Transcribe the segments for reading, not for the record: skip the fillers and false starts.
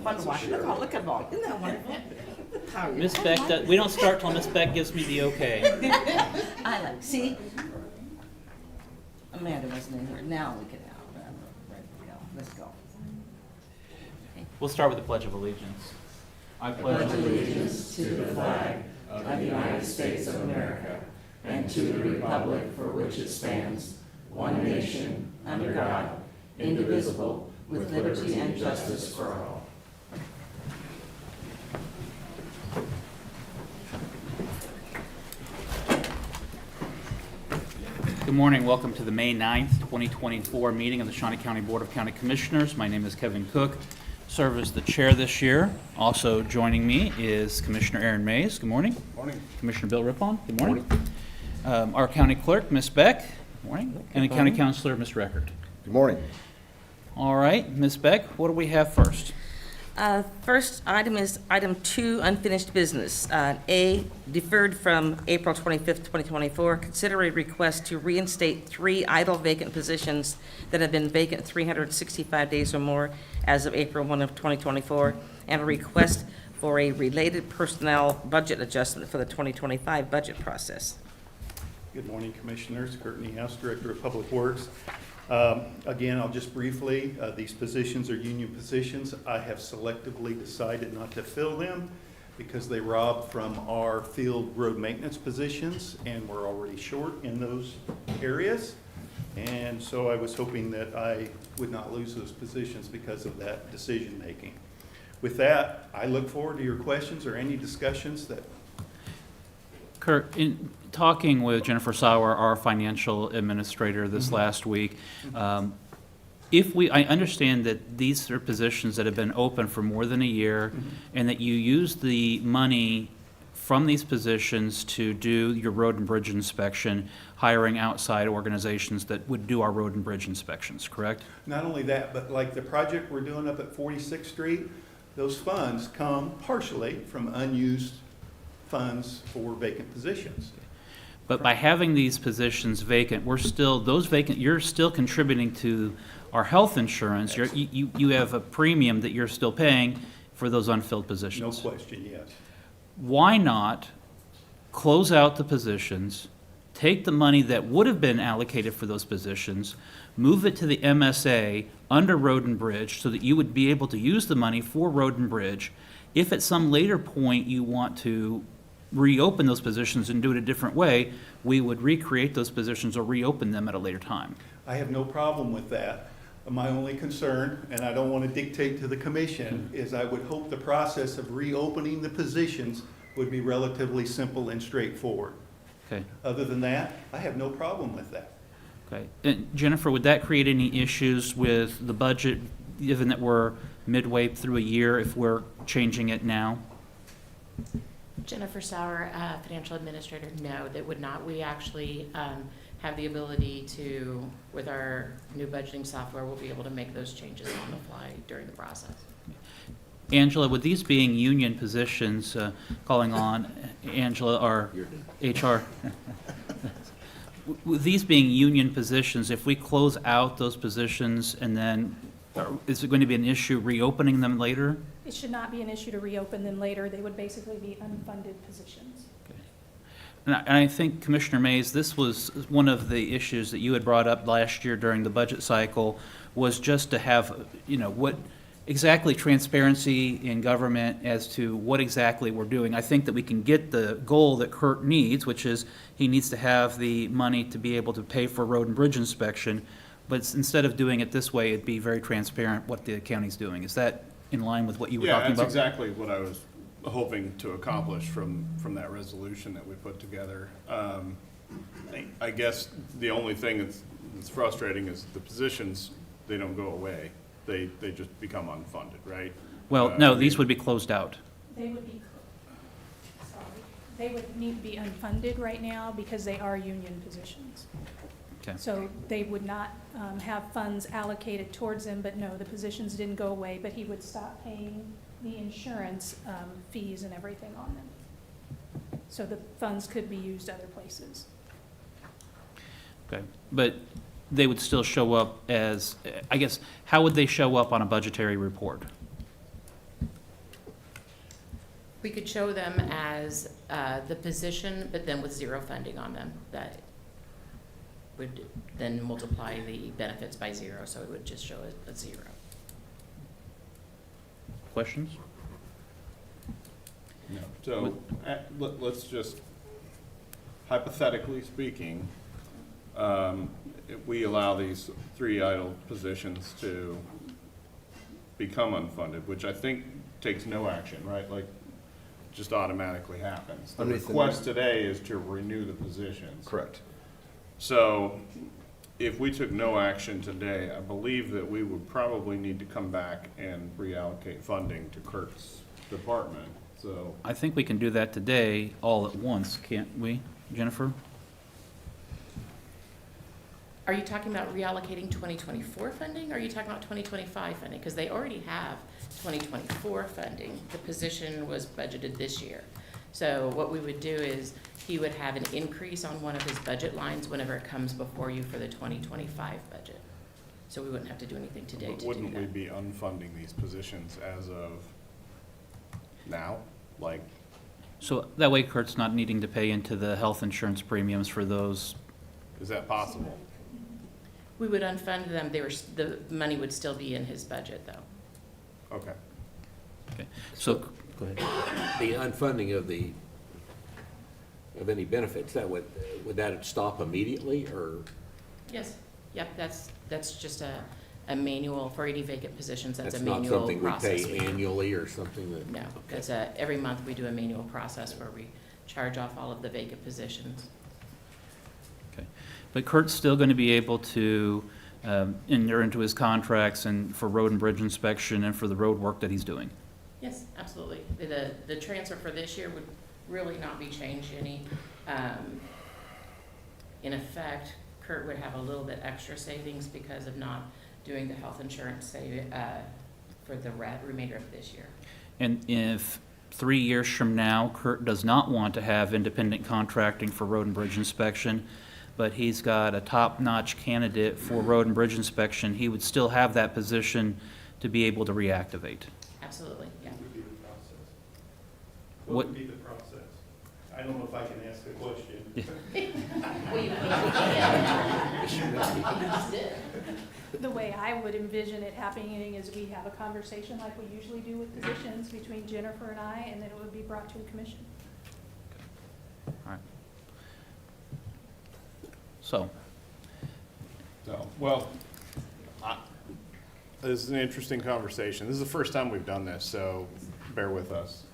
fun to watch. Look at them all. Isn't that wonderful? How are you? Miss Beck, we don't start till Miss Beck gives me the okay. I like, see? Amanda wasn't in here. Now we can have, ready to go. Let's go. We'll start with the Pledge of Allegiance. I pledge allegiance to the flag of the United States of America and to the republic for which it stands, one nation, under God, indivisible, with liberty and justice for all. Good morning. Welcome to the May 9th, 2024 meeting of the Shawnee County Board of County Commissioners. My name is Kevin Cook. Serve as the chair this year. Also joining me is Commissioner Aaron Mays. Good morning. Good morning. Commissioner Bill Rippon. Good morning. Our county clerk, Ms. Beck. Good morning. And the county counselor, Ms. Reckert. Good morning. All right, Ms. Beck, what do we have first? First item is item 2, unfinished business. A, deferred from April 25th, 2024. Consider a request to reinstate 3 idle vacant positions that have been vacant 365 days or more as of April 1 of 2024, and a request for a related personnel budget adjustment for the 2025 budget process. Good morning, Commissioners. Kurt Niehaus, Director of Public Works. Again, I'll just briefly, these positions are union positions. I have selectively decided not to fill them because they rob from our field road maintenance positions, and we're already short in those areas. And so I was hoping that I would not lose those positions because of that decision making. With that, I look forward to your questions or any discussions that. Kurt, in talking with Jennifer Sauer, our financial administrator this last week, I understand that these are positions that have been open for more than a year, and that you use the money from these positions to do your road and bridge inspection, hiring outside organizations that would do our road and bridge inspections, correct? Not only that, but like the project we're doing up at 46th Street, those funds come partially from unused funds for vacant positions. But by having these positions vacant, you're still contributing to our health insurance. You have a premium that you're still paying for those unfilled positions. No question, yes. Why not close out the positions, take the money that would have been allocated for those positions, move it to the MSA under Road and Bridge so that you would be able to use the money for Road and Bridge. If at some later point you want to reopen those positions and do it a different way, we would recreate those positions or reopen them at a later time. I have no problem with that. My only concern, and I don't want to dictate to the commission, is I would hope the process of reopening the positions would be relatively simple and straightforward. Okay. Other than that, I have no problem with that. Okay. And Jennifer, would that create any issues with the budget, given that we're midway through a year, if we're changing it now? Jennifer Sauer, Financial Administrator, no, that would not. We actually have the ability to, with our new budgeting software, we'll be able to make those changes on the fly during the process. Angela, with these being union positions, calling on Angela, our HR, with these being union positions, if we close out those positions and then, is it going to be an issue reopening them later? It should not be an issue to reopen them later. They would basically be unfunded positions. Okay. And I think, Commissioner Mays, this was one of the issues that you had brought up last year during the budget cycle, was just to have, what exactly transparency in government as to what exactly we're doing. I think that we can get the goal that Kurt needs, which is he needs to have the money to be able to pay for road and bridge inspection. But instead of doing it this way, it'd be very transparent what the county's doing. Is that in line with what you were talking about? Yeah, that's exactly what I was hoping to accomplish from that resolution that we put together. I guess the only thing that's frustrating is the positions, they don't go away. They just become unfunded, right? Well, no, these would be closed out. They would be, they would need to be unfunded right now because they are union positions. Okay. So they would not have funds allocated towards them, but no, the positions didn't go away, but he would stop paying the insurance fees and everything on them. So the funds could be used other places. Okay, but they would still show up as, I guess, how would they show up on a budgetary report? We could show them as the position, but then with zero funding on them. That would then multiply the benefits by zero, so it would just show a zero. Questions? No. So, let's just, hypothetically speaking, if we allow these 3 idle positions to become unfunded, which I think takes no action, right? Like, just automatically happens. The Underneath the- request today is to renew the positions. Correct. So, if we took no action today, I believe that we would probably need to come back and reallocate funding to Kurt's department, so. I think we can do that today all at once, can't we, Jennifer? Are you talking about reallocating 2024 funding, or are you talking about 2025 funding? Because they already have 2024 funding. The position was budgeted this year. So what we would do is, he would have an increase on one of his budget lines whenever it comes before you for the 2025 budget. So we wouldn't have to do anything today But to do wouldn't we that. be unfunding these positions as of now? Like, So that way Kurt's not needing to pay into the health insurance premiums for those. is that possible? We would unfund them. The money would still be in his budget, though. Okay. Okay. So, Go ahead. The unfunding of any benefits, would that stop immediately, or? Yes, yep, that's just a manual, for any vacant positions, that's a not manual something we process. pay annually or something that? No, Okay. that's every month we do a manual process where we charge off all of the vacant positions. okay. But Kurt's still going to be able to enter into his contracts and for road and bridge inspection and for the road work that he's doing. Yes, absolutely. The transfer for this year would really not be changed any. In effect, Kurt would have a little bit extra savings because of not doing the health insurance for the remainder of this year. And if 3 years from now, Kurt does not want to have independent contracting for road and bridge inspection, but he's got a top-notch candidate for road and bridge inspection, he would still have that position to be able to reactivate. Absolutely, yeah. What would be the process? What- What would be the process? I don't know if I can ask the question. Well, you just did. The way I would envision it happening is we have a conversation like we usually do with positions between Jennifer and I, and then it would be brought to the commission. All right. So, So, well, this is an interesting conversation. This is the first time we've done this, so bear with us.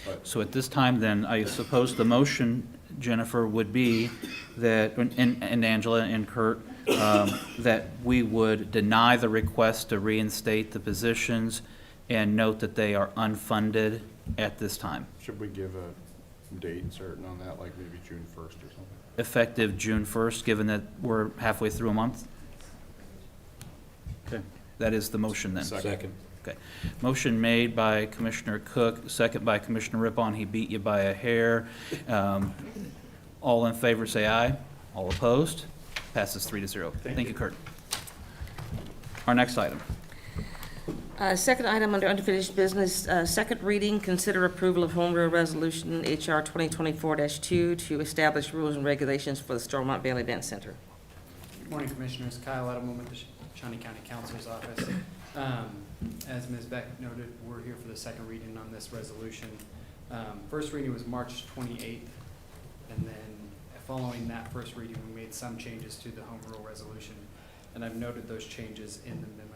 But so at this time then, I suppose the motion, Jennifer, would be that, and Angela and Kurt, that we would deny the request to reinstate the positions and note that they are unfunded at this time, should we give a date certain on that, like maybe June 1st or something? effective June 1st, given that we're halfway through a month? Okay, that is the motion then. Second. Okay. Motion made by Commissioner Cook, second by Commissioner Rippon. He beat you by a hair. All in favor, say aye. All opposed? Passes 3-0. Thank you, Kurt. Our next item. Second item under unfinished business, second reading, consider approval of Home Rule Resolution HR 2024-2 to establish rules and regulations for the Stormont Valley Event Center. Good morning, Commissioners. Kyle Edelman with the Shawnee County Counselor's Office. As Ms. Beck noted, we're here for the second reading on this resolution. First reading was March 28th, and then following that first reading, we made some changes to the home rule resolution, and I've noted those changes in the memo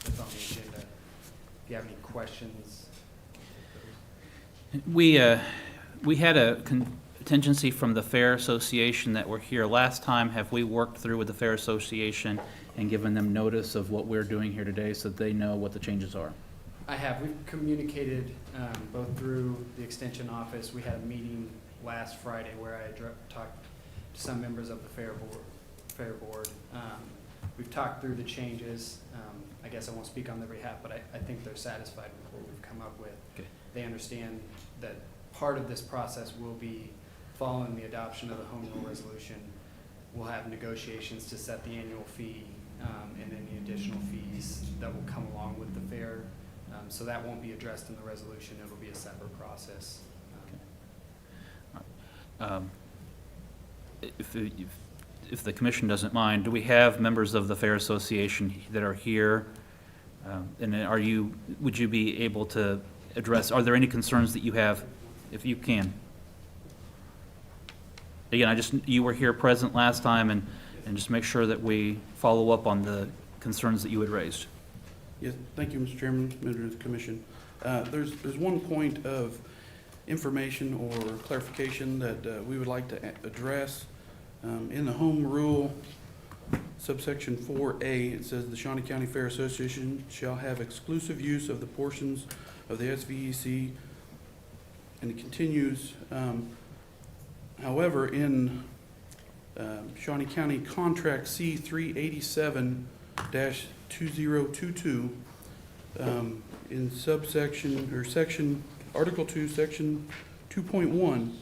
that's on the agenda. If you have any questions. We had a contingency from the Fair Association that were here last time. Have we worked through with the Fair Association and given them notice of what we're doing here today so that they know what the changes are? I have. We've communicated both through the Extension Office. We had a meeting last Friday where I talked to some members of the Fair Board. We've talked through the changes. I guess I won't speak on their behalf, but I think they're satisfied with what we've come up with. Okay. They understand that part of this process will be following the adoption of the home rule resolution. We'll have negotiations to set the annual fee and any additional fees that will come along with the fair So that won't be addressed in the resolution. It'll be a separate process. If the commission doesn't mind, do we have members of the Fair Association that are here? And would you be able to address, are there any concerns that you have, if you can? Again, you were here present last time, and just make sure that we follow up on the concerns that you had raised. Yes, thank you, Mr. Chairman, members of the commission. There's one point of information or clarification that we would like to address. In the home rule, subsection 4A, it says the Shawnee County Fair Association shall have exclusive use of the portions of the SVEC, and it continues, however, in Shawnee County Contract C 387-2022, in subsection, or section, Article 2, Section 2.1,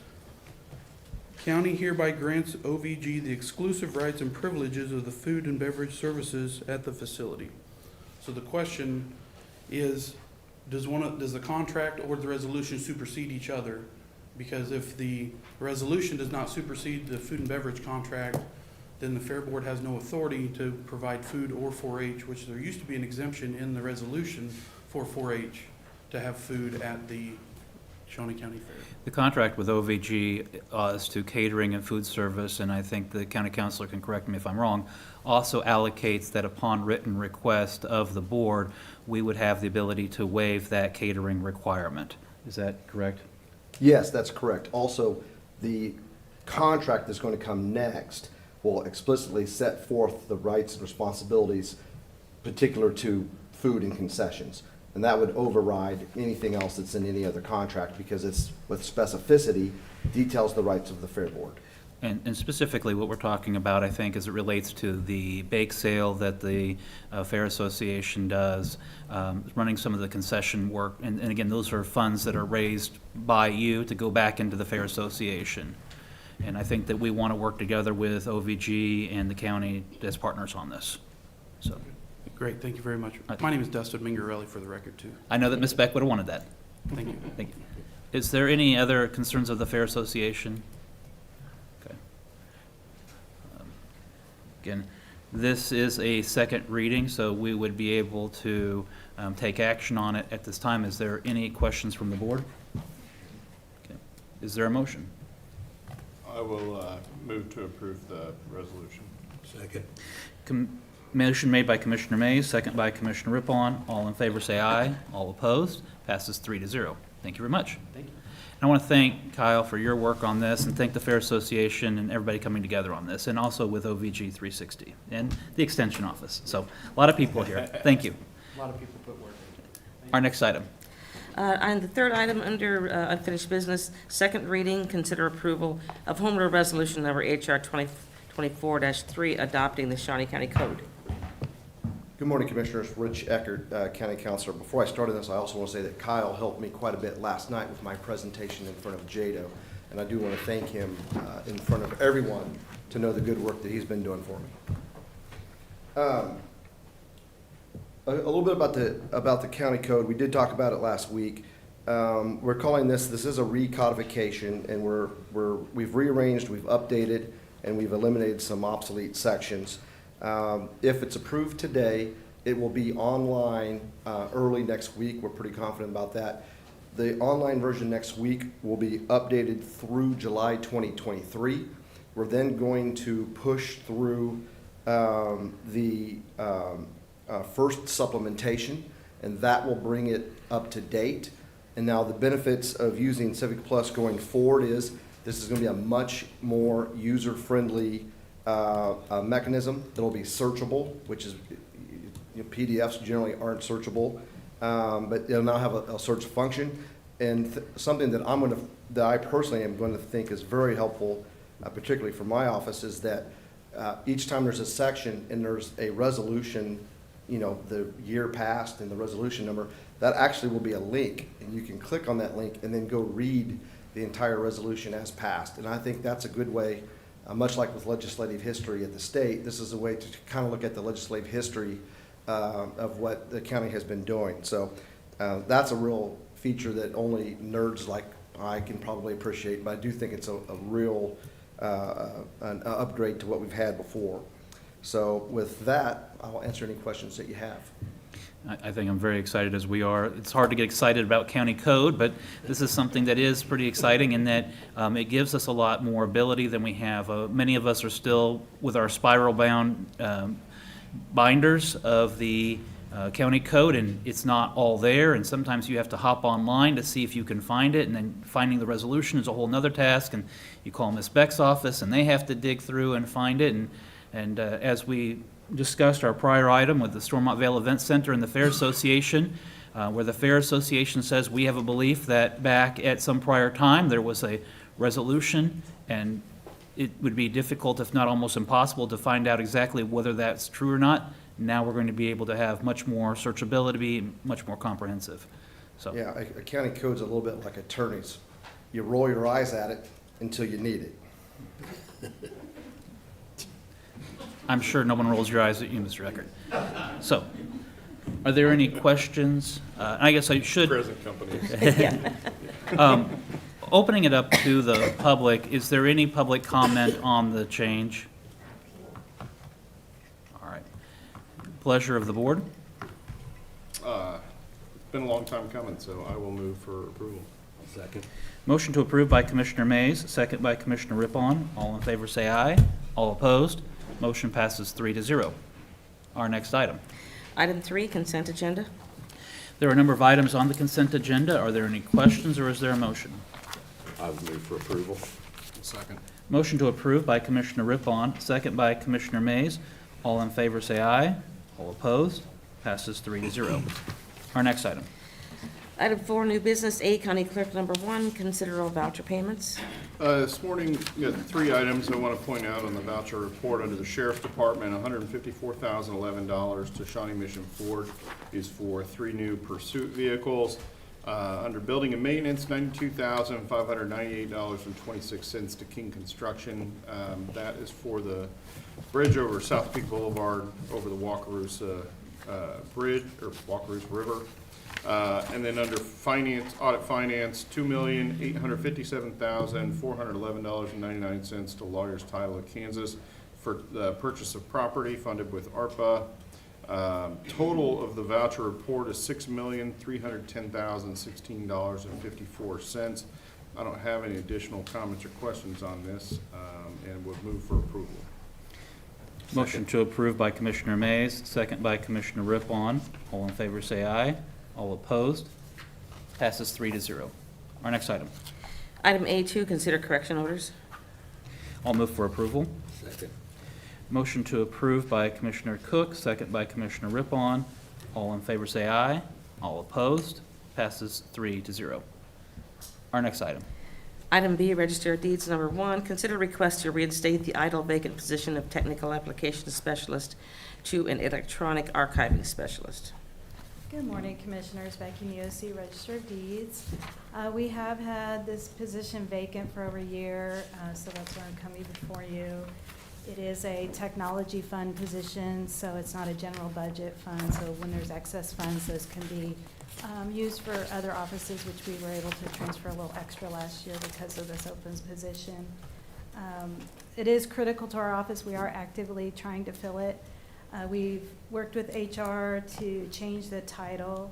county hereby grants OVG the exclusive rights and privileges of the food and beverage services at the facility. So the question is, does the contract or the resolution supersede each other? Because if the resolution does not supersede the food and beverage contract, then the Fair Board has no authority to provide food or 4-H, which there used to be an exemption in the resolution for 4-H to have food at the Shawnee County Fair. The contract with OVG is to catering and food service, and I think the county councilor can correct me if I'm wrong, also allocates that upon written request of the board, we would have the ability to waive that catering requirement. Is that correct? Yes, that's correct. Also, the contract that's going to come next will explicitly set forth the rights and responsibilities particular to food and concessions. And that would override anything else that's in any other contract because it's, with specificity, details the rights of the Fair Board. And specifically, what we're talking about, I think, as it relates to the bake sale that the Fair Association does, running some of the concession work, and again, those are funds that are raised by you to go back into the Fair Association. And I think that we want to work together with OVG and the county as partners on this. So Great, thank you very much. My name is Dustin Mingarelli, for the record, too. I know that Ms. Beck would have wanted that. Thank you. Thank you. Is there any other concerns of the Fair Association? Okay. Again, this is a second reading, so we would be able to take action on it at this time. Is there any questions from the board? Okay. Is there a motion? I will move to approve the resolution. Second. Motion made by Commissioner Mays, second by Commissioner Rippon. All in favor say aye. All opposed? Passes 3-0. Thank you very much. Thank you. And I want to thank Kyle for your work on this, and thank the Fair Association and everybody coming together on this, and also with OVG 360 and the Extension Office. So a lot of people here. Thank you. A lot of people put work into it. Thank Our you. next item. And the third item under unfinished business, second reading, consider approval of Home Rule Resolution Number HR 2024-3, adopting the Shawnee County Code. Good morning, Commissioners. Rich Eckert, County Councilor. Before I started this, I also want to say that Kyle helped me quite a bit last night with my presentation in front of Jado, and I do want to thank him in front of everyone to know the good work that he's been doing for me. A little bit about the county code. We did talk about it last week. We're calling this is a recodification, and we've rearranged, we've updated, and we've eliminated some obsolete sections. If it's approved today, it will be online early next week. We're pretty confident about that. The online version next week will be updated through July 2023. We're then going to push through the first supplementation, and that will bring it up to date. And now the benefits of using Civic Plus going forward is this is going to be a much more user-friendly mechanism that'll be searchable, which is, PDFs generally aren't searchable, but it'll now have a search function. And something that I personally am going to think is very helpful, particularly for my office, is that each time there's a section and there's a resolution, the year passed and the resolution number, that actually will be a link, and you can click on that link and then go read the entire resolution as passed. And I think that's a good way. Much like with legislative history at the state, this is a way to kind of look at the legislative history of what the county has been doing. So That's a real feature that only nerds like I can probably appreciate, but I do think it's a real an upgrade to what we've had before. So with that, I'll answer any questions that you have. I think I'm very excited as we are. It's hard to get excited about county code, but this is something that is pretty exciting in that it gives us a lot more ability than we have. Many of us are still with our spiral-bound binders of the county code, and it's not all there, and sometimes you have to hop online to see if you can find it, and then finding the resolution is a whole nother task, and you call Ms. Beck's office, and they have to dig through and find it, and as we discussed our prior item with the Stormont Vale Event Center and the Fair Association, where the Fair Association says we have a belief that back at some prior time, there was a resolution, and it would be difficult, if not almost impossible, to find out exactly whether that's true or not. Now we're going to be able to have much more searchability, much more comprehensive. So Yeah, a county code's a little bit like attorneys. You roll your eyes at it until you need it. I'm sure no one rolls your eyes at you, Mr. Eckert. So, are there any questions? I guess I should. Present companies. Opening it up to the public, is there any public comment on the change? All right. Pleasure of the board. It's been a long time coming, so I will move for approval. Second. Motion to approve by Commissioner Mays, second by Commissioner Rippon. All in favor say aye. All opposed? Motion passes 3-0. Our next item. Item 3, consent agenda. There are a number of items on the consent agenda. Are there any questions or is there a motion? I would move for approval. Second. Motion to approve by Commissioner Rippon, second by Commissioner Mays. All in favor say aye. All opposed? Passes 3-0. Our next item. Item 4, new business. A, County Clerk number 1, consider all voucher payments. This morning, we got 3 items I want to point out on the voucher report. Under the Sheriff's Department, $154,011 to Shawnee Mission Ford is for 3 new pursuit vehicles. Under Building and Maintenance, $92,598.26 to King Construction. That is for the bridge over South Peak Boulevard over the Walkeroos Bridge, or Walkeroos River. And then under finance, audit finance, $2,857,411.99 to Lawyers Title of Kansas for the purchase of property funded with ARPA. Total of the voucher report is $6,310,016.54. I don't have any additional comments or questions on this, and would move for approval. Motion to approve by Commissioner Mays, second by Commissioner Rippon. All in favor say aye. All opposed? Passes 3-0. Our next item. Item A2, consider correction orders. I'll move for approval. Second. Motion to approve by Commissioner Cook, second by Commissioner Rippon. All in favor say aye. All opposed? Passes 3-0. Our next item. Item B, Register of Deeds number 1, consider request to reinstate the idle vacant position of Technical Applications Specialist to an Electronic Archiving Specialist. Good morning, Commissioners. Becky Miosi, Register of Deeds. We have had this position vacant for over a year, so that's why I'm coming before you. It is a technology fund position, so it's not a general budget fund. So when there's excess funds, those can be used for other offices, which we were able to transfer a little extra last year because of this open position. It is critical to our office. We are actively trying to fill it. We've worked with HR to change the title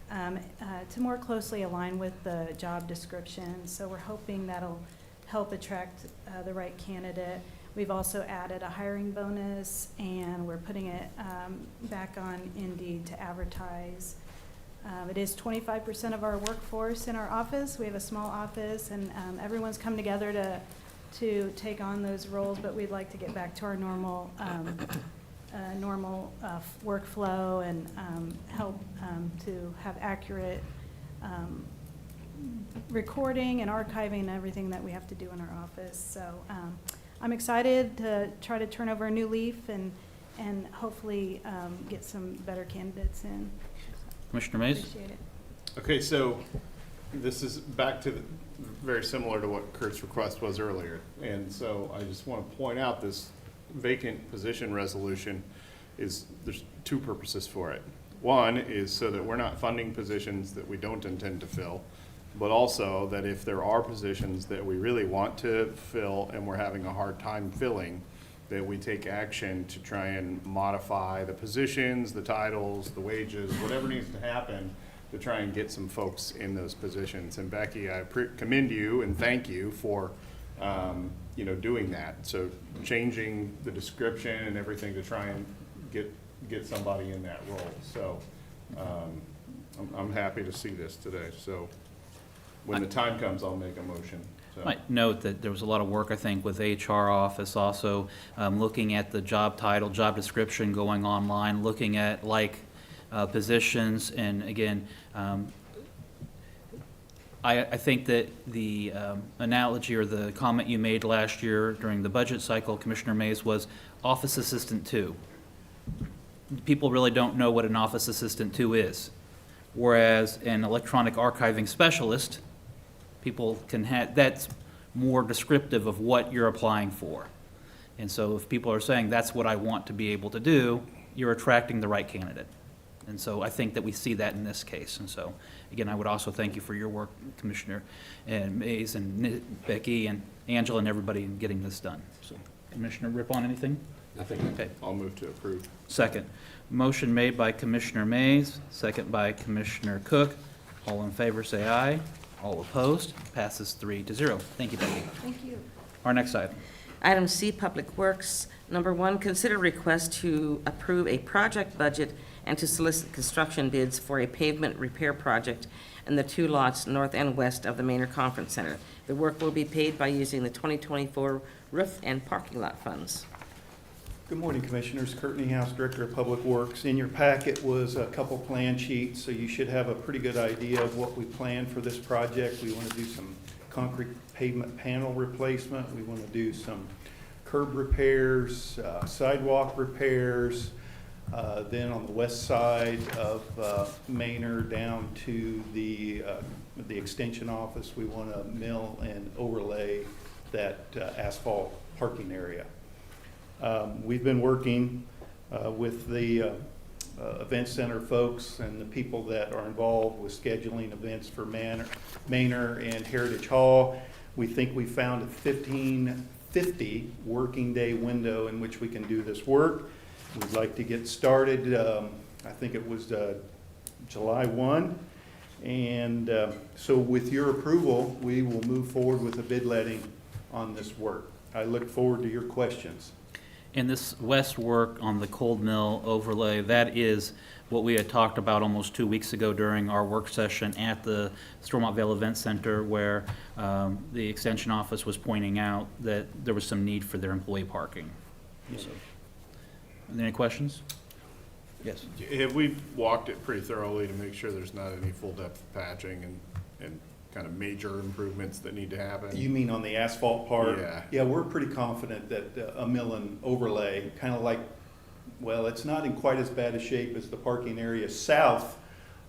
to more closely align with the job description. So we're hoping that'll help attract the right candidate. We've also added a hiring bonus, and we're putting it back on Indeed to advertise. It is 25% of our workforce in our office. We have a small office, and everyone's come together to take on those roles, but we'd like to get back to our normal workflow and help to have accurate recording and archiving and everything that we have to do in our office. So I'm excited to try to turn over a new leaf and hopefully get some better candidates in. Commissioner Mays? Appreciate it. Okay, so this is back to very similar to what Kurt's request was earlier. And so I just want to point out this vacant position resolution there's 2 purposes for it. One is so that we're not funding positions that we don't intend to fill, but also that if there are positions that we really want to fill and we're having a hard time filling, that we take action to try and modify the positions, the titles, the wages, whatever needs to happen to try and get some folks in those positions. And Becky, I commend you and thank you for, doing that. So changing the description and everything to try and get somebody in that role. So I'm happy to see this today. So when the time comes, I'll make a motion. So. Might note that there was a lot of work, I think, with HR office also, looking at the job title, job description, going online, looking at positions, and again, I think that the analogy or the comment you made last year during the budget cycle, Commissioner Mays, was office assistant 2. People really don't know what an office assistant 2 is, whereas an electronic archiving specialist, people can have, that's more descriptive of what you're applying for. And so if people are saying that's what I want to be able to do, you're attracting the right candidate. And so I think that we see that in this case. And so, again, I would also thank you for your work, Commissioner and Mays and Becky and Angela and everybody in getting this done. So, Commissioner Rippon, anything? Nothing. Okay. I'll move to approve. Second. Motion made by Commissioner Mays, second by Commissioner Cook. All in favor, say aye. All opposed, passes 3-0. Thank you, Becky. Thank you. Our next item. Item C, Public Works. Number 1, consider request to approve a project budget and to solicit construction bids for a pavement repair project in the 2 lots north and west of the Manor Conference Center. The work will be paid by using the 2024 roof and parking lot funds. Good morning, Commissioners. Kurt Niehaus, Director of Public Works. In your packet was a couple plan sheets, so you should have a pretty good idea of what we plan for this project. We want to do some concrete pavement panel replacement. We want to do some curb repairs, sidewalk repairs. Then on the west side of Manor down to the extension office, we want to mill and overlay that asphalt parking area. We've been working with the event center folks and the people that are involved with scheduling events for Manor and Heritage Hall. We think we found a 1550 working day window in which we can do this work. We'd like to get started, I think it was July 1. And so with your approval, we will move forward with a bid letting on this work. I look forward to your questions. And this west work on the cold mill overlay, that is what we had talked about almost 2 weeks ago during our work session at the Stormontvale Event Center, where the extension office was pointing out that there was some need for their employee parking. So, are there any questions? Yes. Have we walked it pretty thoroughly to make sure there's not any full depth patching and kind of major improvements that need to happen? You mean on the asphalt part? Yeah. Yeah, we're pretty confident that a mill and overlay, kind of like, well, it's not in quite as bad a shape as the parking area south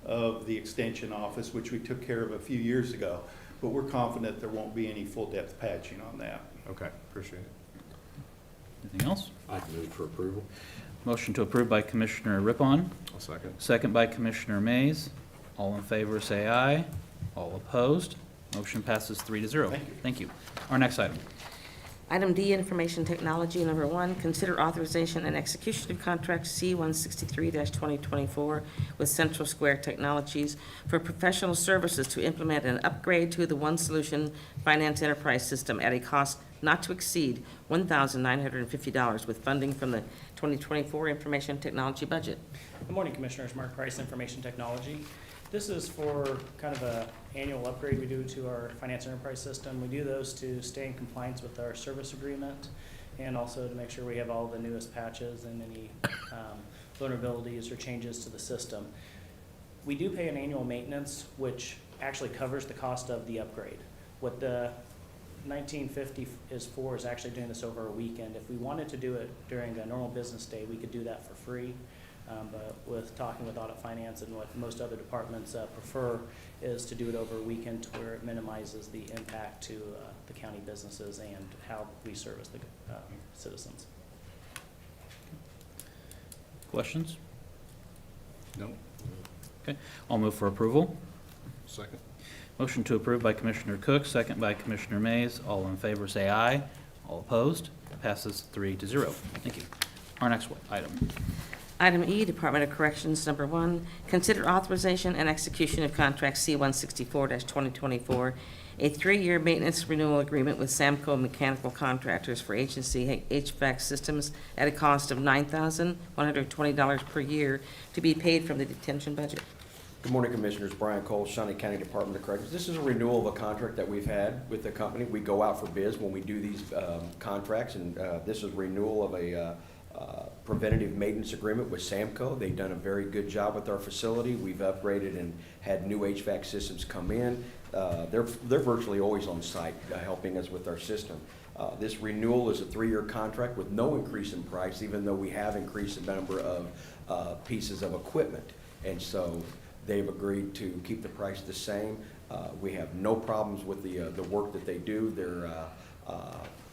of the extension office, which we took care of a few years ago. But we're confident there won't be any full depth patching on that. Okay, appreciate it. Anything else? I move for approval. Motion to approve by Commissioner Rippon, I'll second. second by Commissioner Mays. All in favor, say aye. All opposed, motion passes 3-0. Thank you. Thank you. Our next item. Item D, Information Technology. Number 1, consider authorization and execution of contract C-163-2024 with Central Square Technologies for professional services to implement an upgrade to the One Solution Finance Enterprise System at a cost not to exceed $1,950 with funding from the 2024 Information Technology budget. Good morning, Commissioners. Mark Price, Information Technology. This is for kind of a annual upgrade we do to our finance enterprise system. We do those to stay in compliance with our service agreement and also to make sure we have all the newest patches and any vulnerabilities or changes to the system. We do pay an annual maintenance, which actually covers the cost of the upgrade. What the $1,950 is for is actually doing this over a weekend. If we wanted to do it during a normal business day, we could do that for free. But with talking with audit finance and what most other departments prefer is to do it over a weekend to where it minimizes the impact to the county businesses and how we service the citizens. Questions? No. Okay, I'll move for approval. Second. Motion to approve by Commissioner Cook, second by Commissioner Mays. All in favor, say aye. All opposed? Passes 3-0. Thank you. Our next item. Item E, Department of Corrections, number 1, consider authorization and execution of contract C-164-2024, a 3-year maintenance renewal agreement with Samco Mechanical Contractors for agency HVAC systems at a cost of $9,120 per year to be paid from the detention budget. Good morning, Commissioners. Brian Cole, Shawnee County Department of Corrections. This is a renewal of a contract that we've had with the company. We go out for bids when we do these contracts, and this is renewal of a preventative maintenance agreement with Samco. They've done a very good job with our facility. We've upgraded and had new HVAC systems come in. They're virtually always on site helping us with our system. This renewal is a 3-year contract with no increase in price, even though we have increased the number of pieces of equipment. And so they've agreed to keep the price the same. We have no problems with the work that they do.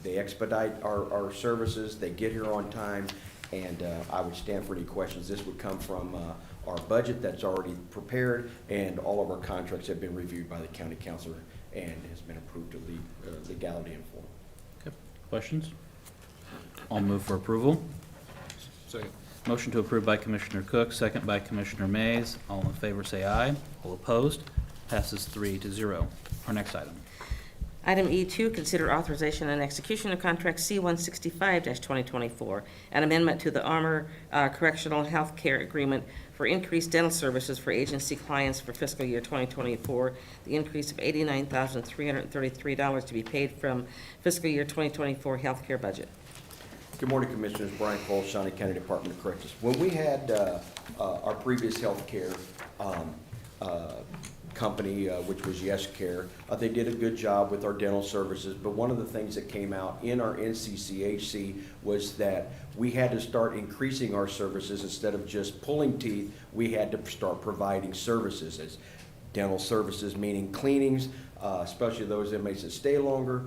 They expedite our services. They get here on time. And I would stand for any questions. This would come from our budget that's already prepared, and all of our contracts have been reviewed by the county councilor and has been approved to legality and form. Okay. Questions? I'll move for approval. Second. Motion to approve by Commissioner Cook, second by Commissioner Mays. All in favor, say aye. All opposed? Passes 3-0. Our next item. Item E2, consider authorization and execution of contract C-165-2024, an amendment to the Armor Correctional Health Care Agreement for increased dental services for agency clients for fiscal year 2024, the increase of $89,333 to be paid from fiscal year 2024 health care budget. Good morning, Commissioners. Brian Cole, Shawnee County Department of Corrections. When we had our previous health care company, which was Yes Care, they did a good job with our dental services, but one of the things that came out in our NCCHC was that we had to start increasing our services. Instead of just pulling teeth, we had to start providing services as dental services, meaning cleanings, especially those inmates that stay longer,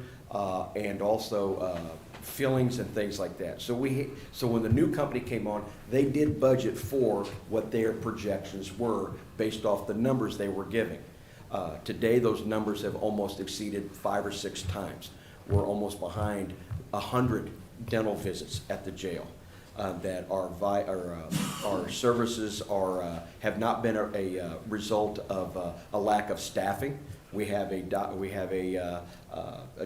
and also fillings and things like that. So when the new company came on, they did budget for what their projections were based off the numbers they were giving. Today, those numbers have almost exceeded 5 or 6 times. We're almost behind 100 dental visits at the jail. That our services have not been a result of a lack of staffing. We have a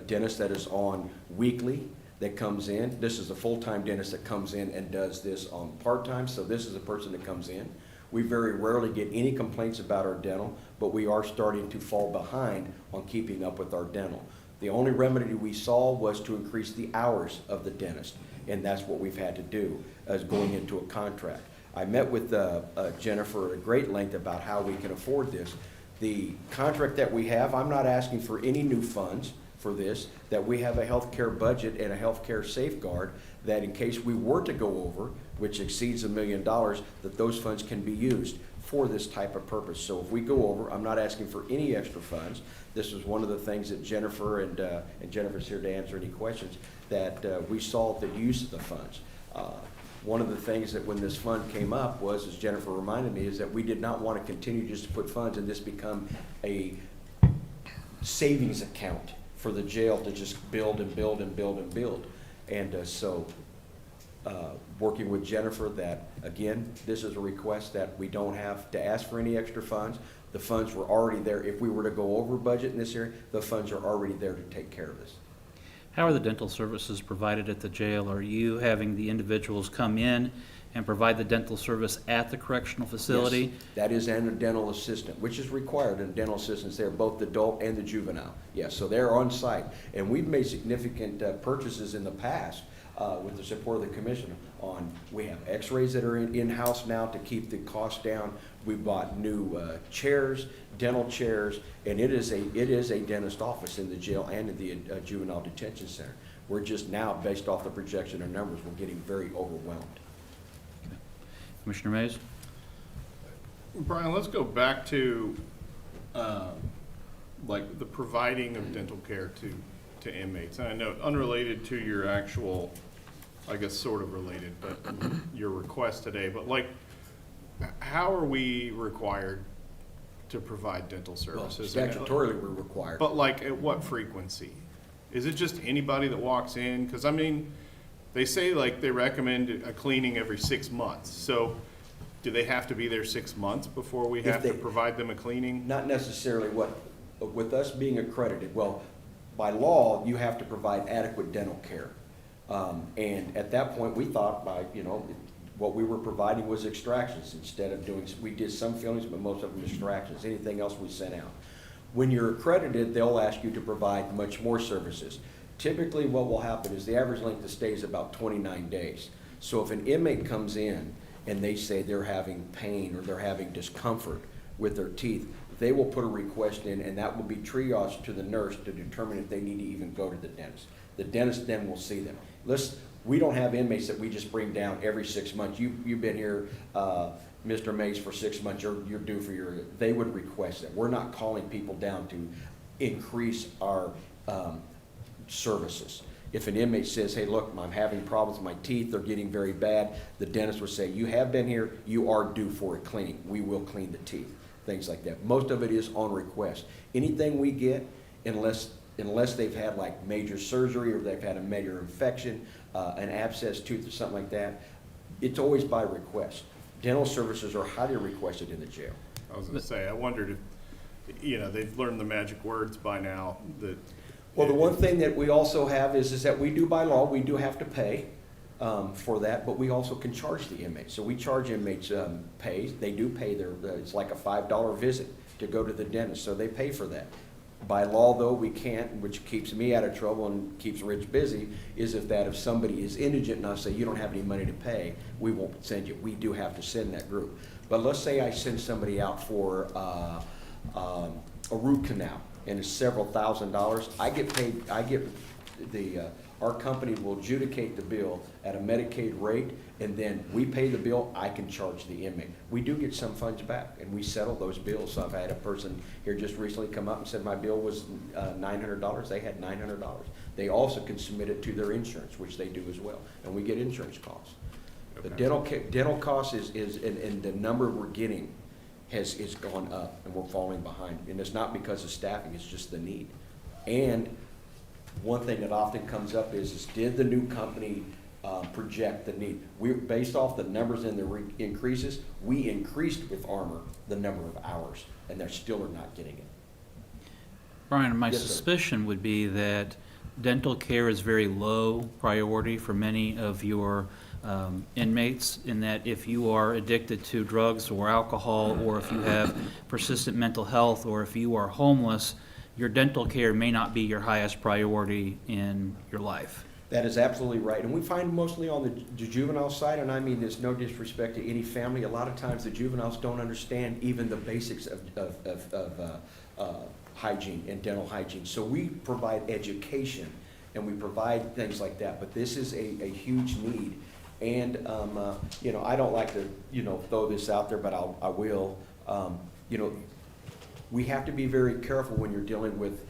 dentist that is on weekly that comes in. This is a full-time dentist that comes in and does this on part-time, so this is a person that comes in. We very rarely get any complaints about our dental, but we are starting to fall behind on keeping up with our dental. The only remedy we saw was to increase the hours of the dentist, and that's what we've had to do as going into a contract. I met with Jennifer at great length about how we can afford this. The contract that we have, I'm not asking for any new funds for this, that we have a health care budget and a health care safeguard that in case we were to go over, which exceeds $1 million, that those funds can be used for this type of purpose. So if we go over, I'm not asking for any extra funds. This is one of the things that Jennifer, and Jennifer's here to answer any questions, that we saw the use of the funds. One of the things that when this fund came up was, as Jennifer reminded me, is that we did not want to continue just to put funds and this become a savings account for the jail to just build and build and build and build. And working with Jennifer, that again, this is a request that we don't have to ask for any extra funds. The funds were already there. If we were to go over budget in this area, the funds are already there to take care of this. How are the dental services provided at the jail? Are you having the individuals come in and provide the dental service at the correctional facility? Yes, that is, and a dental assistant, which is required in dental assistants there, both the adult and the juvenile. Yes, so they're on site. And we've made significant purchases in the past with the support of the commission on, we have x-rays that are in-house now to keep the cost down. We bought new chairs, dental chairs, and it is a dentist office in the jail and in the juvenile detention center. We're just now, based off the projection of numbers, we're getting very overwhelmed. Commissioner Mays? Brian, let's go back to like the providing of dental care to inmates. And I know unrelated to your actual, I guess sort of related, but your request today, but like how are we required to provide dental Well, services? statutorily, we're required. But like, at what frequency? Is it just anybody that walks in? Because I mean, they say like they recommend a cleaning every 6 months. So do they have to be there 6 months before we If have to they- provide them a cleaning? Not necessarily with us being accredited, well, by law, you have to provide adequate dental care. And at that point, we thought what we were providing was extractions instead of we did some fillings, but most of them extractions. Anything else we sent out. When you're accredited, they'll ask you to provide much more services. Typically, what will happen is the average length of stay is about 29 days. So if an inmate comes in and they say they're having pain or they're having discomfort with their teeth, they will put a request in, and that will be triaged to the nurse to determine if they need to even go to the dentist. The dentist then will see them. We don't have inmates that we just bring down every 6 months. You've been here, Mr. Mays, for 6 months, you're due for they would request it. We're not calling people down to increase our services. If an inmate says, hey, look, I'm having problems with my teeth, they're getting very bad, the dentist would say, you have been here, you are due for a cleaning. We will clean the teeth, things like that. Most of it is on request. Anything we get, unless they've had like major surgery or they've had a major infection, an abscessed tooth or something like that, it's always by request. Dental services are highly requested in the jail. I was gonna say, I wondered if, they've learned the magic words by now that. Well, the one thing that we also have is that we do by law, we do have to pay for that, but we also can charge the inmates. So we charge inmates they do pay it's like a $5 visit to go to the dentist, so they pay for that. By law, though, we can't, which keeps me out of trouble and keeps Rich busy, is if somebody is indigent and I say, you don't have any money to pay, we won't send you. We do have to send that group. But let's say I send somebody out for a root canal, and it's several $1,000s. I get paid, our company will adjudicate the bill at a Medicaid rate, and then we pay the bill, I can charge the inmate. We do get some funds back, and we settle those bills. So I've had a person here just recently come up and said my bill was $900, they had $900. They also can submit it to their insurance, which they do as well, and we get insurance costs. The dental cost and the number we're getting is gone up, and we're falling behind. And it's not because of staffing, it's just the need. And one thing that often comes up is did the new company project the need? Based off the numbers and the increases, we increased with Armor the number of hours, and they still are not getting it. Brian, my Yes, sir. suspicion would be that dental care is very low priority for many of your inmates, in that if you are addicted to drugs or alcohol, or if you have persistent mental health, or if you are homeless, your dental care may not be your highest priority in your life. That is absolutely right. And we find mostly on the juvenile side, and I mean this no disrespect to any family, a lot of times the juveniles don't understand even the basics of hygiene and dental hygiene. So we provide education and we provide things like that, but this is a huge need. And, I don't like to, throw this out there, but I will. We have to be very careful when you're dealing with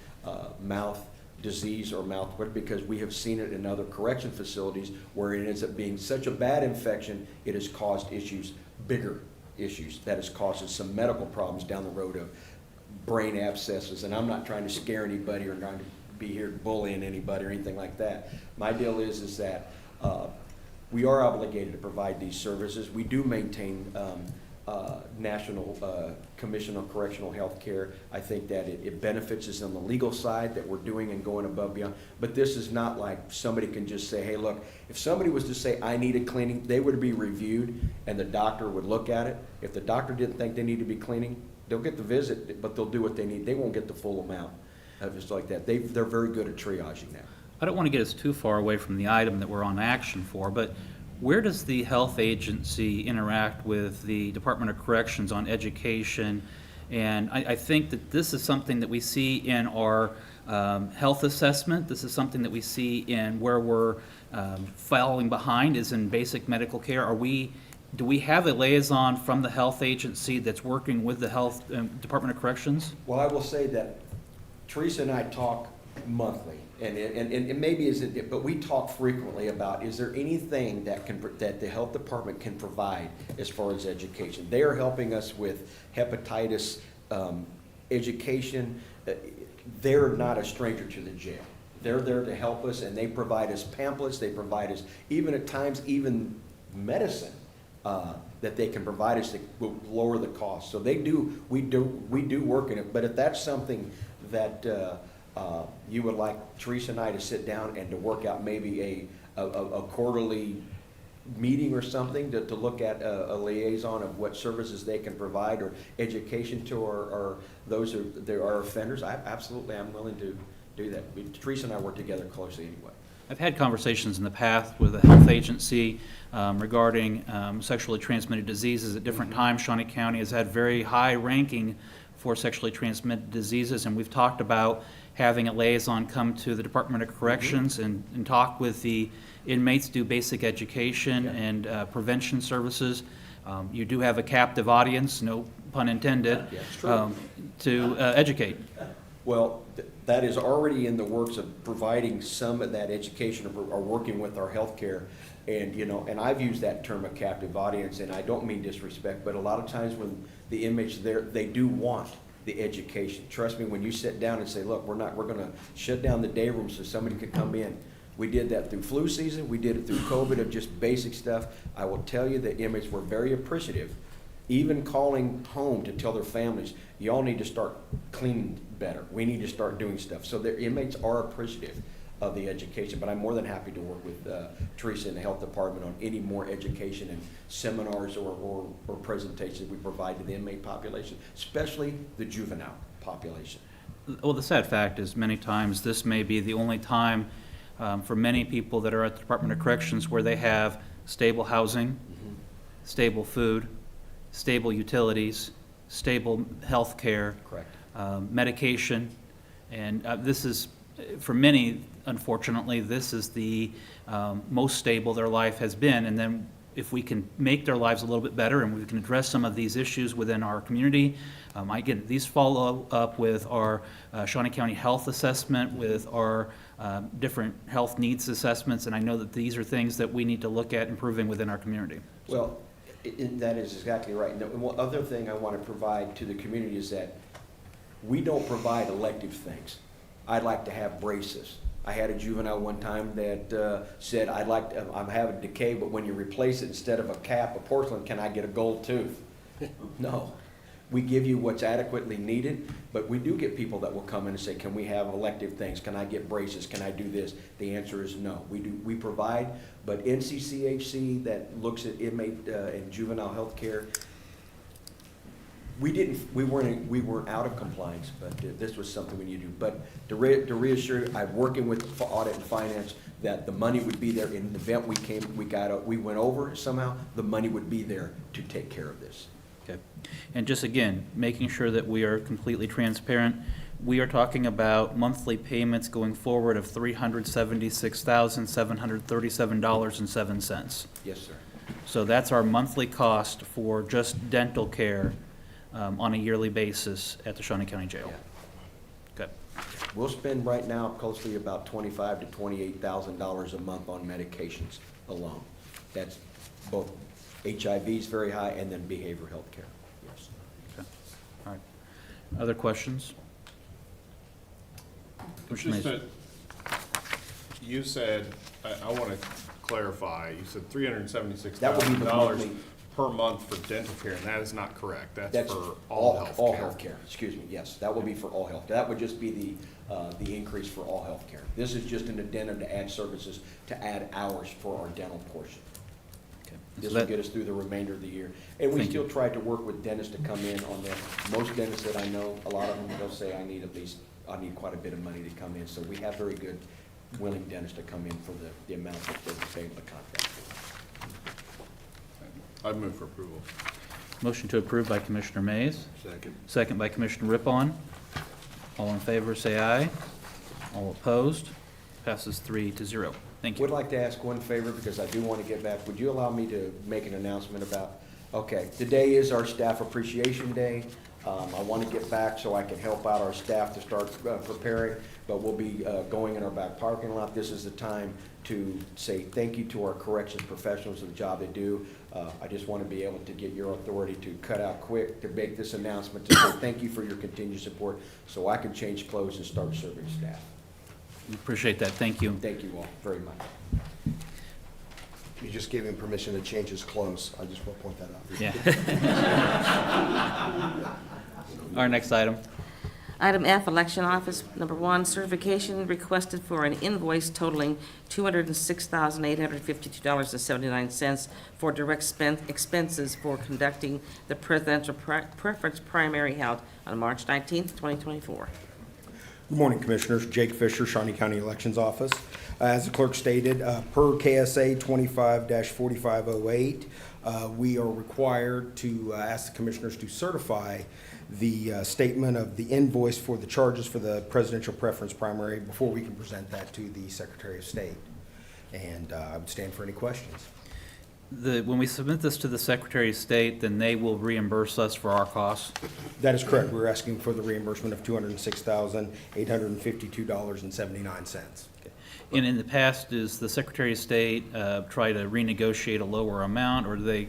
mouth disease or mouth, because we have seen it in other correction facilities where it ends up being such a bad infection, it has caused bigger issues, that has caused us some medical problems down the road of brain abscesses. And I'm not trying to scare anybody or trying to be here bullying anybody or anything like that. My deal is that we are obligated to provide these services. We do maintain National Commission on Correctional Health Care. I think that it benefits us on the legal side that we're doing and going above and beyond. But this is not like somebody can just say, hey, look, if somebody was to say, I need a cleaning, they would be reviewed and the doctor would look at it. If the doctor didn't think they need to be cleaning, they'll get the visit, but they'll do what they need. They won't get the full amount of just like that. They're very good at triaging that. I don't want to get us too far away from the item that we're on action for, but where does the health agency interact with the Department of Corrections on education? And I think that this is something that we see in our health assessment. This is something that we see in where we're falling behind is in basic medical care. Do we have a liaison from the health agency that's working with the health Department of Corrections? Well, I will say that Teresa and I talk monthly. And maybe is it, but we talk frequently about, is there anything that the health department can provide as far as education? They are helping us with hepatitis education. They're not a stranger to the jail. They're there to help us, and they provide us pamphlets, they provide us, even at times, even medicine that they can provide us that will lower the cost. So we do work in it, but if that's something that you would like Teresa and I to sit down and to work out maybe a quarterly meeting or something to look at a liaison of what services they can provide or education to our offenders, I'm willing to do that. Teresa and I work together closely anyway. I've had conversations in the past with the health agency regarding sexually transmitted diseases at different times. Shawnee County has had very high ranking for sexually transmitted diseases, and we've talked about having a liaison come to the Department of Corrections and talk with the inmates, do basic education and prevention services. You do have a captive audience, no pun intended, to educate. Well, that is already in the works of providing some of that education or working with our healthcare. And, and I've used that term, a captive audience, and I don't mean disrespect, but a lot of times when the inmates are there, they do want the education. Trust me, when you sit down and say, look, we're going to shut down the day room so somebody can come in. We did that through flu season. We did it through COVID of just basic stuff. I will tell you the inmates were very appreciative, even calling home to tell their families, y'all need to start cleaning better. We need to start doing stuff. So the inmates are appreciative of the education, but I'm more than happy to work with Teresa in the health department on any more education and seminars or presentations we provide to the inmate population, especially the juvenile population. Well, the sad fact is many times this may be the only time for many people that are at the Department of Corrections where they have stable housing, stable food, stable utilities, stable health care, medication, and this is, for many, unfortunately, this is the most stable their life has been. And then if we can make their lives a little bit better and we can address some of these issues within our community, again, these follow up with our Shawnee County Health Assessment, with our different health needs assessments, and I know that these are things that we need to look at improving within our community. Well, that is exactly right. And one other thing I want to provide to the community is that we don't provide elective things. I'd like to have braces. I had a juvenile one time that said, I'm having decay, but when you replace it, instead of a cap of porcelain, can I get a gold tooth? No. We give you what's adequately needed, but we do get people that will come in and say, can we have elective things? Can I get braces? Can I do this? The answer is no. We provide, but NCCHC that looks at inmate and juvenile health care, we weren't out of compliance, but this was something we need to do. But to reassure you, I'm working with audit and finance that the money would be there in the event we went over somehow, the money would be there to take care of this. Okay. And just again, making sure that we are completely transparent, we are talking about monthly payments going forward of $376,737.07. Yes, sir. So that's our monthly cost for just dental care on a yearly basis at the Shawnee County Jail. Yeah. Okay. We'll spend right now closely about $25,000 to $28,000 a month on medications alone. That's both HIV is very high, and then behavioral health care. Yes. Okay. All right. Other questions? Just that you said, I want to clarify, you said $376,000 per month for dental care, and that is not correct. That's for all health care. All health care, excuse me, yes. That will be for all health. That would just be the increase for all health care. This is just an addendum to add services, to add hours for our dental portion. This will get us through the remainder of the year. And we still try to work with dentists to come in on that. Most dentists that I know, a lot of them, they'll say, I need quite a bit of money to come in. So we have very good, willing dentists to come in for the amount that they're paying the contract for. I move for approval. Motion to approve by Commissioner Mays. Second. Second by Commissioner Rippon. All in favor, say aye. All opposed? Passes 3-0. Thank you. Would like to ask one favor, because I do want to get back. Would you allow me to make an announcement about, okay, today is our Staff Appreciation Day. I want to get back so I can help out our staff to start preparing, but we'll be going in our back parking lot. This is the time to say thank you to our corrections professionals for the job they do. I just want to be able to get your authority to cut out quick, to make this announcement, to say thank you for your continued support, so I can change clothes and start serving staff. Appreciate that. Thank you. Thank you all very much. You just gave him permission to change his clothes. I just want to point that out. Yeah. Our next item. Item F, Election Office, number 1, certification requested for an invoice totaling $206,852.79 for direct expenses for conducting the presidential preference primary held on March 19th, 2024. Good morning, Commissioners. Jake Fisher, Shawnee County Elections Office. As the clerk stated, per KSA 25-4508, we are required to ask the Commissioners to certify the statement of the invoice for the charges for the presidential preference primary before we can present that to the Secretary of State. And I would stand for any questions. When we submit this to the Secretary of State, then they will reimburse us for our costs? That is correct. We're asking for the reimbursement of $206,852.79. And in the past, does the Secretary of State try to renegotiate a lower amount, or do they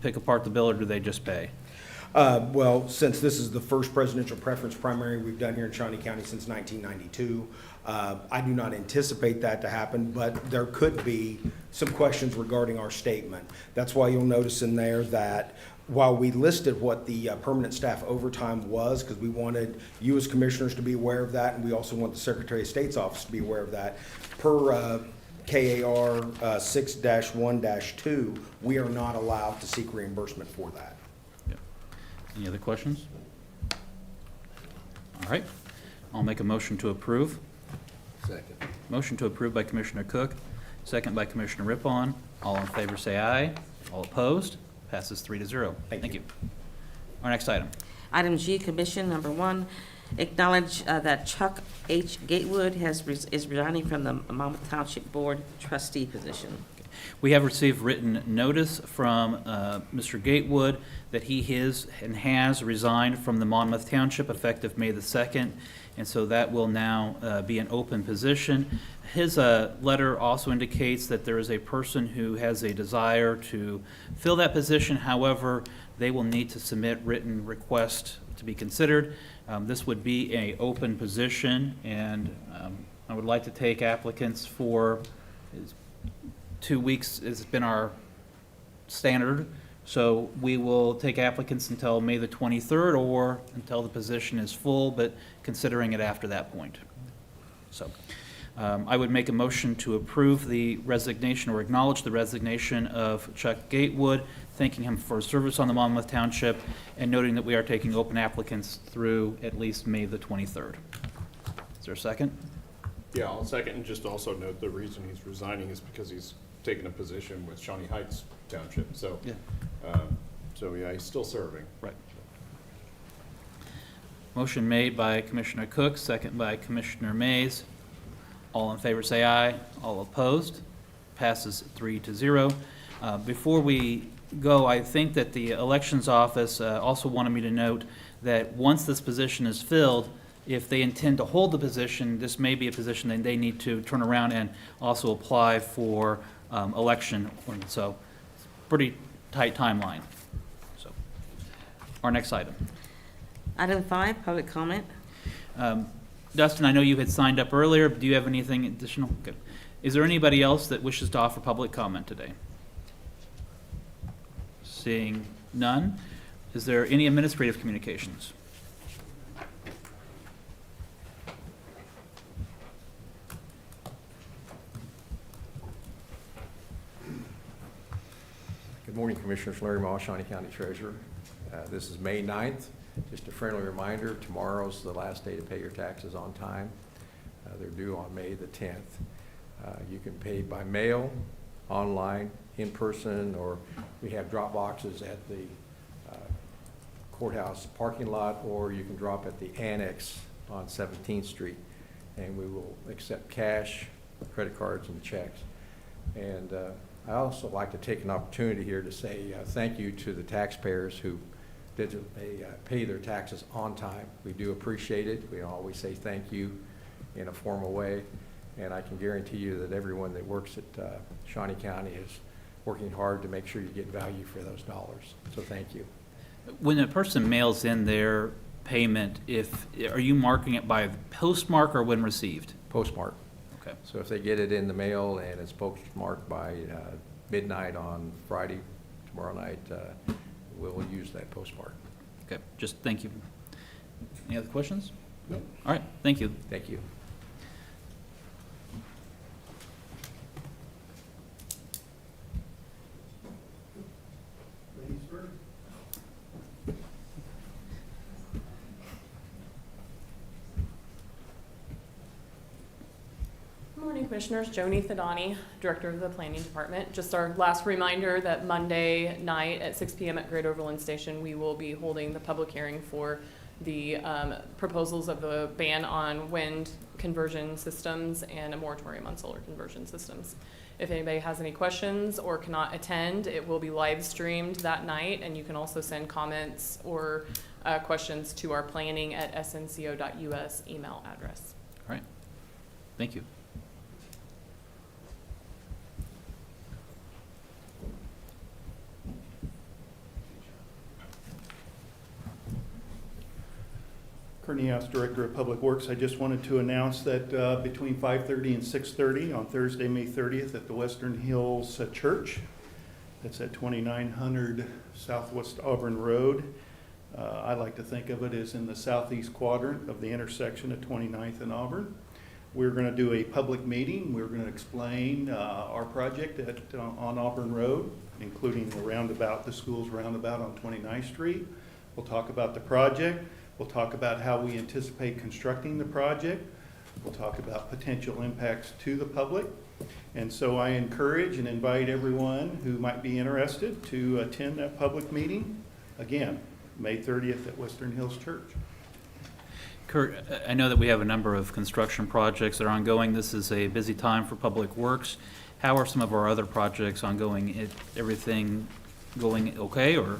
pick apart the bill, or do they just pay? Well, since this is the first presidential preference primary we've done here in Shawnee County since 1992, I do not anticipate that to happen, but there could be some questions regarding our statement. That's why you'll notice in there that while we listed what the permanent staff overtime was, because we wanted you as commissioners to be aware of that, and we also want the Secretary of State's office to be aware of that, per KAR 6-1-2, we are not allowed to seek reimbursement for that. Any other questions? All right. I'll make a motion to approve. Second. Motion to approve by Commissioner Cook, second by Commissioner Rippon. All in favor say aye. All opposed? Passes 3-0. Thank you. Our next item. Item G, Commission, number 1, acknowledge that Chuck H. Gatewood is resigning from the Monmouth Township Board trustee position. We have received written notice from Mr. Gatewood that he is and has resigned from the Monmouth Township effective May the 2nd, and so that will now be an open position. His letter also indicates that there is a person who has a desire to fill that position. However, they will need to submit written request to be considered. This would be an open position, and I would like to take applicants for 2 weeks has been our standard, so we will take applicants until May the 23rd or until the position is full, but considering it after that point. So I would make a motion to approve the resignation or acknowledge the resignation of Chuck Gatewood, thanking him for his service on the Monmouth Township and noting that we are taking open applicants through at least May the 23rd. Is there a second? Yeah, I'll second, and just also note the reason he's resigning is because he's taken a position with Shawnee Heights Township, so. Yeah. So, yeah, he's still serving. Right. Motion made by Commissioner Cook, second by Commissioner Mays. All in favor say aye. All opposed? Passes 3-0. Before we go, I think that the Elections Office also wanted me to note that once this position is filled, if they intend to hold the position, this may be a position that they need to turn around and also apply for election. So, pretty tight timeline. So, our next item. Item 5, public comment. Dustin, I know you had signed up earlier, but do you have anything additional? Good. Is there anybody else that wishes to offer public comment today? Seeing none, is there any administrative communications? Good morning, Commissioners. Larry Moss, Shawnee County Treasurer. This is May 9th. Just a friendly reminder, tomorrow's the last day to pay your taxes on time. They're due on May the 10th. You can pay by mail, online, in person, or we have drop boxes at the courthouse parking lot, or you can drop at the annex on 17th Street. And we will accept cash, credit cards, and checks. And I also like to take an opportunity here to say thank you to the taxpayers who pay their taxes on time. We do appreciate it. We always say thank you in a formal way. And I can guarantee you that everyone that works at Shawnee County is working hard to make sure you get value for those dollars. So thank you. When a person mails in their payment, are you marking it by postmark or when received? Postmark. Okay. So if they get it in the mail and it's postmarked by midnight on Friday, tomorrow night, we'll use that postmark. Okay, just thank you. Any other questions? Nope. All right, thank you. Thank you. Ladies first. Good morning, Commissioners. Joni Thadani, Director of the Planning Department. Just our last reminder that Monday night at 6 p.m. at Great Overland Station, we will be holding the public hearing for the proposals of the ban on wind conversion systems and a moratorium on solar conversion systems. If anybody has any questions or cannot attend, it will be live streamed that night, and you can also send comments or questions to our planning@snco.us email address. All right, thank you. Courtney House, Director of Public Works. I just wanted to announce that between 5:30 and 6:30 on Thursday, May 30th at the Western Hills Church, that's at 2900 Southwest Auburn Road. I like to think of it as in the southeast quadrant of the intersection of 29th and Auburn. We're going to do a public meeting. We're going to explain our project on Auburn Road, including the roundabout, the school's roundabout on 29th Street. We'll talk about the project. We'll talk about how we anticipate constructing the project. We'll talk about potential impacts to the public. And so I encourage and invite everyone who might be interested to attend that public meeting. Again, May 30th at Western Hills Church. Kurt, I know that we have a number of construction projects that are ongoing. This is a busy time for Public Works. How are some of our other projects ongoing? Everything going okay, or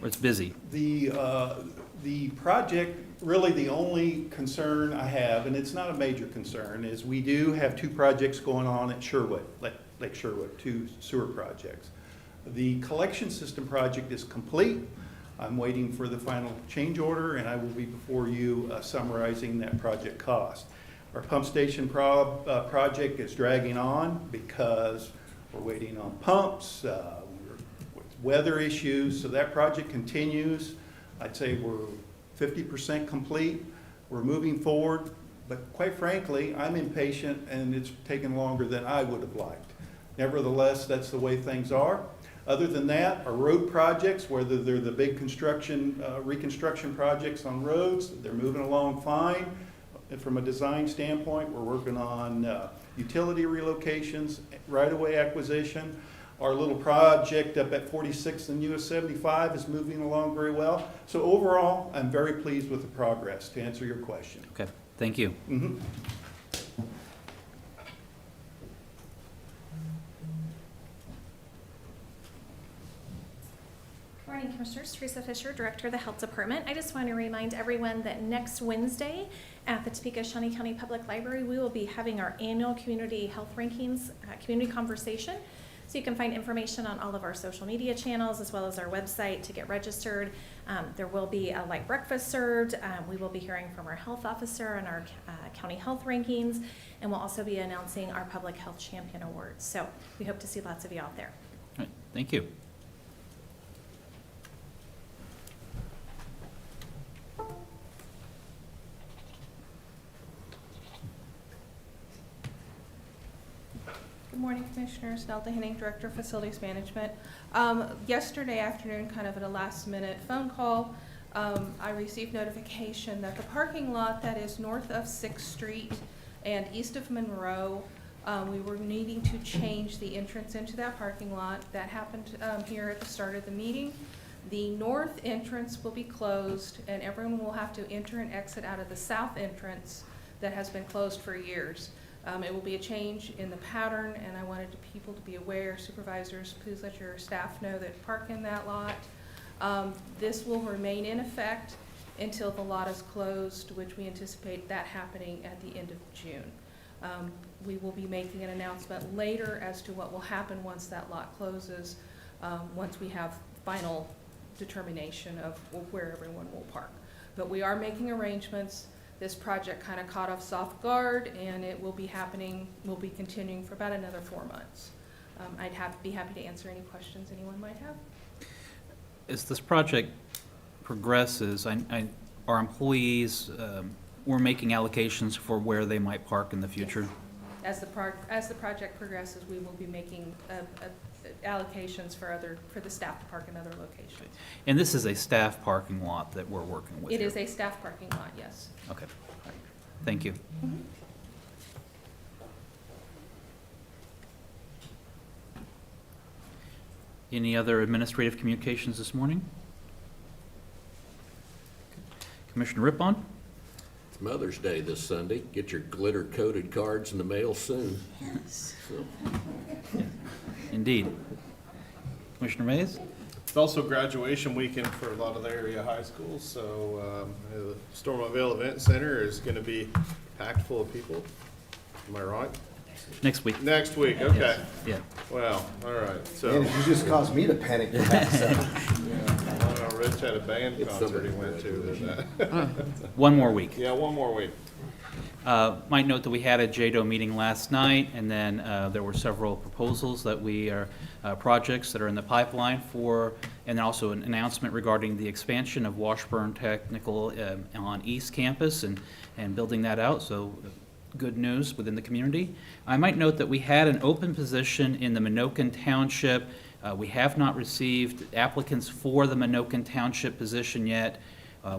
it's busy? The project, really the only concern I have, and it's not a major concern, is we do have two projects going on at Sherwood, Lake Sherwood, two sewer projects. The collection system project is complete. I'm waiting for the final change order, and I will be before you summarizing that project cost. Our pump station project is dragging on because we're waiting on pumps, weather issues, so that project continues. I'd say we're 50% complete. We're moving forward, but quite frankly, I'm impatient and it's taken longer than I would have liked. Nevertheless, that's the way things are. Other than that, our road projects, whether they're the big construction, reconstruction projects on roads, they're moving along fine. And from a design standpoint, we're working on utility relocations, right-of-way acquisition. Our little project up at 46th and US 75 is moving along very well. So overall, I'm very pleased with the progress, to answer your question. Okay, thank you. Mm-hmm. Morning, Commissioners. Teresa Fisher, Director of the Health Department. I just want to remind everyone that next Wednesday at the Topeka Shawnee County Public Library, we will be having our annual community health rankings community conversation. So you can find information on all of our social media channels as well as our website to get registered. There will be a light breakfast served. We will be hearing from our health officer on our county health rankings, and we'll also be announcing our Public Health Champion Awards. So we hope to see lots of you out there. All right, thank you. Good morning, Commissioners. Nelda Henning, Director of Facilities Management. Yesterday afternoon, kind of at a last-minute phone call, I received notification that the parking lot that is north of 6th Street and east of Monroe, we were needing to change the entrance into that parking lot. That happened here at the start of the meeting. The north entrance will be closed, and everyone will have to enter and exit out of the south entrance that has been closed for years. It will be a change in the pattern, and I wanted people to be aware. Supervisors, please let your staff know that park in that lot. This will remain in effect until the lot is closed, which we anticipate that happening at the end of June. We will be making an announcement later as to what will happen once that lot closes, once we have final determination of where everyone will park. But we are making arrangements. This project kind of caught us off guard, and it will be happening, will be continuing for about another 4 months. Be happy to answer any questions anyone might have. As this project progresses, our employees, we're making allocations for where they might park in the future. As the project progresses, we will be making allocations for the staff to park in other locations. And this is a staff parking lot that we're working with It here. is a staff parking lot, yes. Okay. Thank you. Any other administrative communications this morning? Commissioner Rippon? It's Mother's Day this Sunday. Get your glitter-coated cards in the mail soon. Yes. So, Indeed. Commissioner Mays? It's also graduation weekend for a lot of the area high schools, so the Stormville Event Center is going to be packed full of people. Am I right? Next week. Next week, okay. Yeah. Well, all right, so. Man, you just caused me to panic. Rich had a band It's concert he somebody's went to. graduation. One more week. Yeah, one more week. Might note that we had a JADO meeting last night, and then there were several proposals that we are, projects that are in the pipeline for, and then also an announcement regarding the expansion of Washburn Technical on East Campus and building that out, so good news within the community. I might note that we had an open position in the Minokan Township. We have not received applicants for the Minokan Township position yet.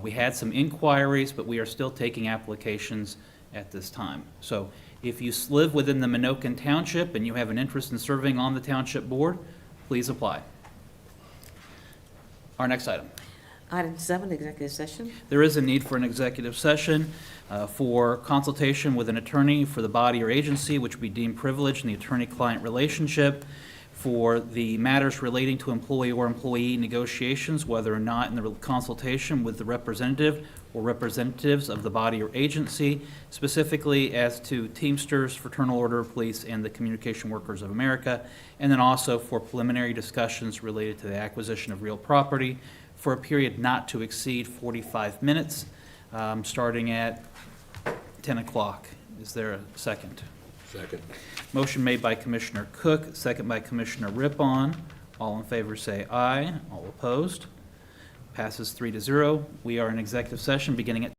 We had some inquiries, but we are still taking applications at this time. So if you live within the Minokan Township and you have an interest in serving on the township board, please apply. Our next item. Item 7, executive session. There is a need for an executive session for consultation with an attorney for the body or agency which we deem privileged in the attorney-client relationship, for the matters relating to employee or employee negotiations, whether or not in the consultation with the representative or representatives of the body or agency, specifically as to Teamsters, Fraternal Order of Police, and the Communication Workers of America, and then also for preliminary discussions related to the acquisition of real property for a period not to exceed 45 minutes, starting at 10 o'clock. Is there a second? Second. Motion made by Commissioner Cook, second by Commissioner Rippon. All in favor say aye. All opposed? Passes 3-0. We are in executive session beginning at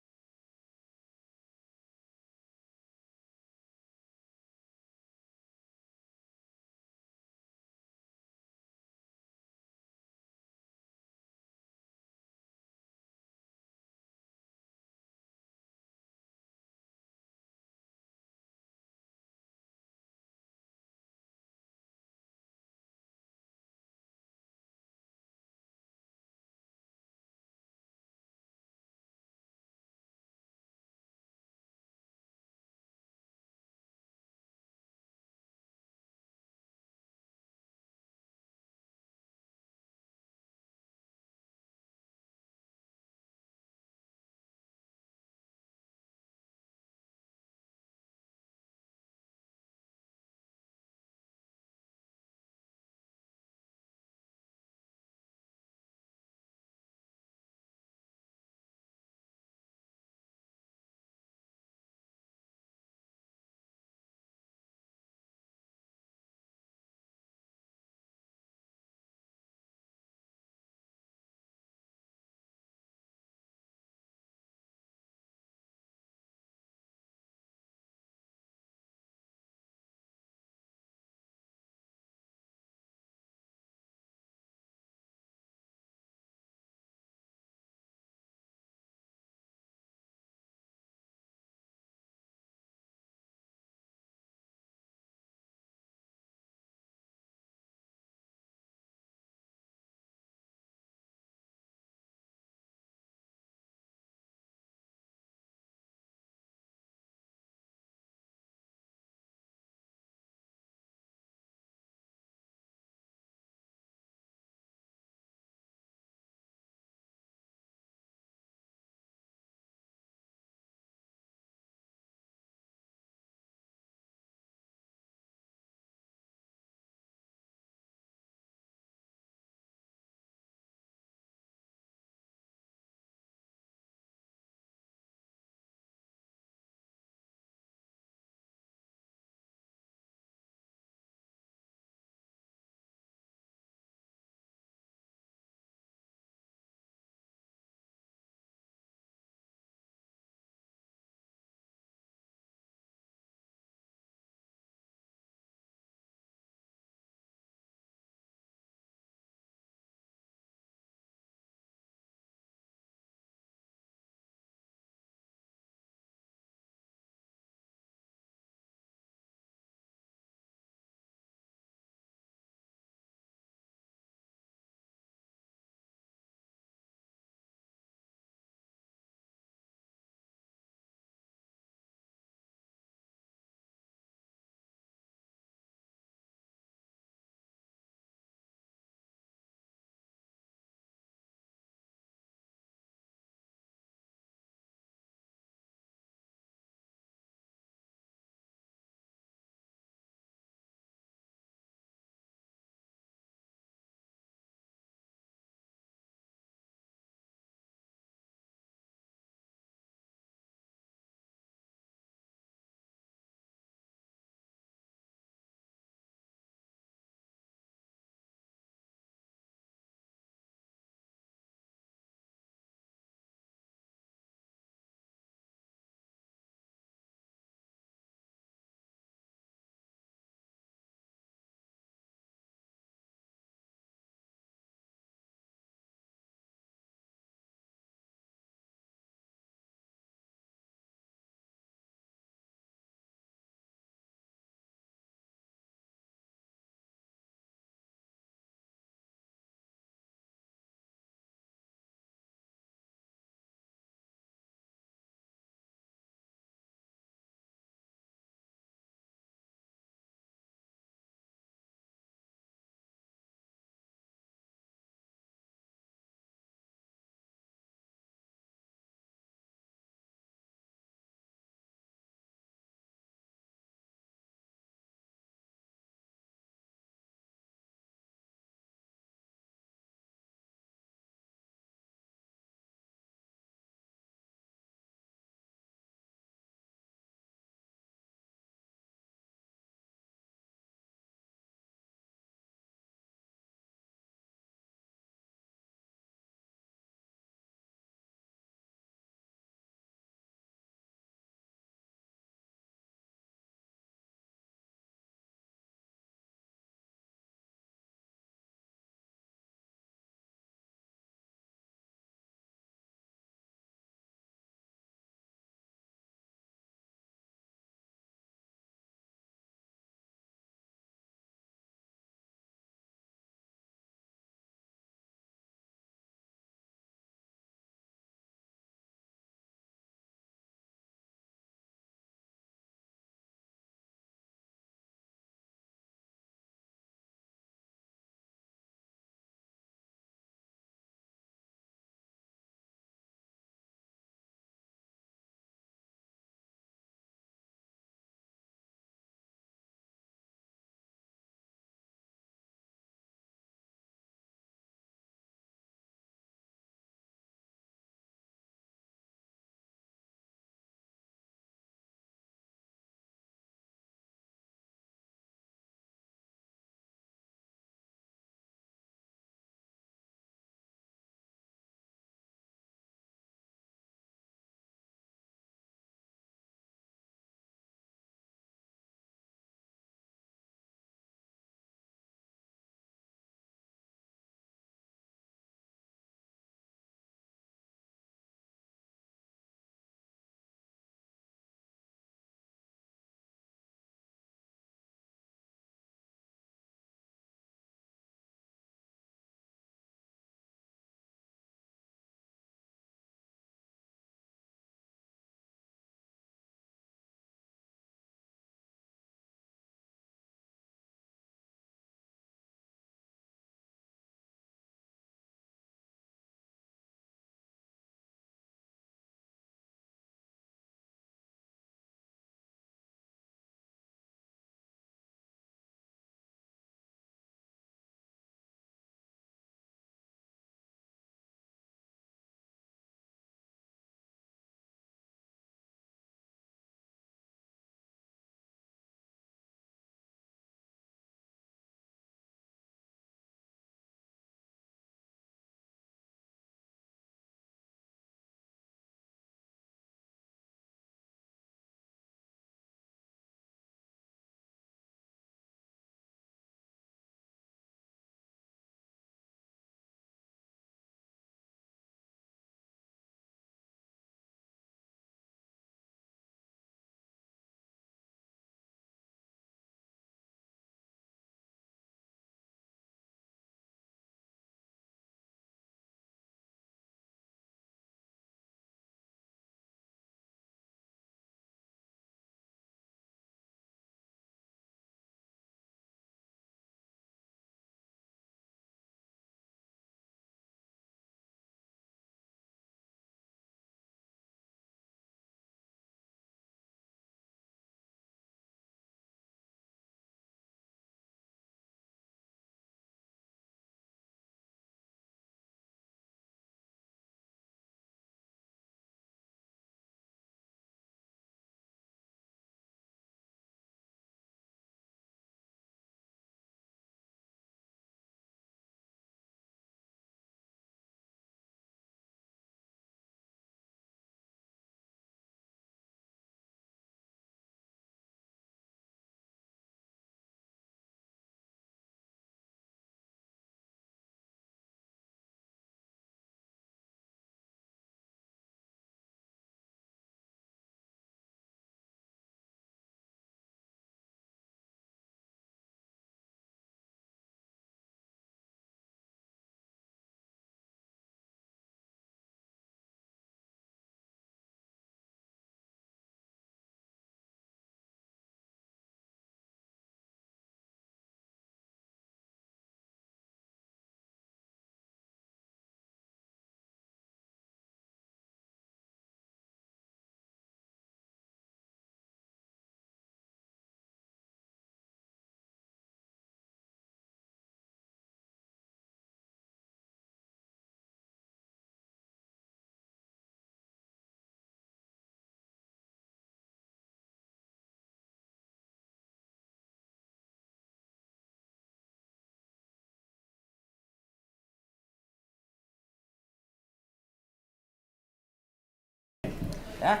Okay.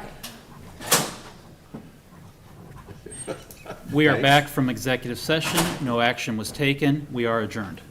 We are Thanks. back from executive session. No action was taken. We are adjourned.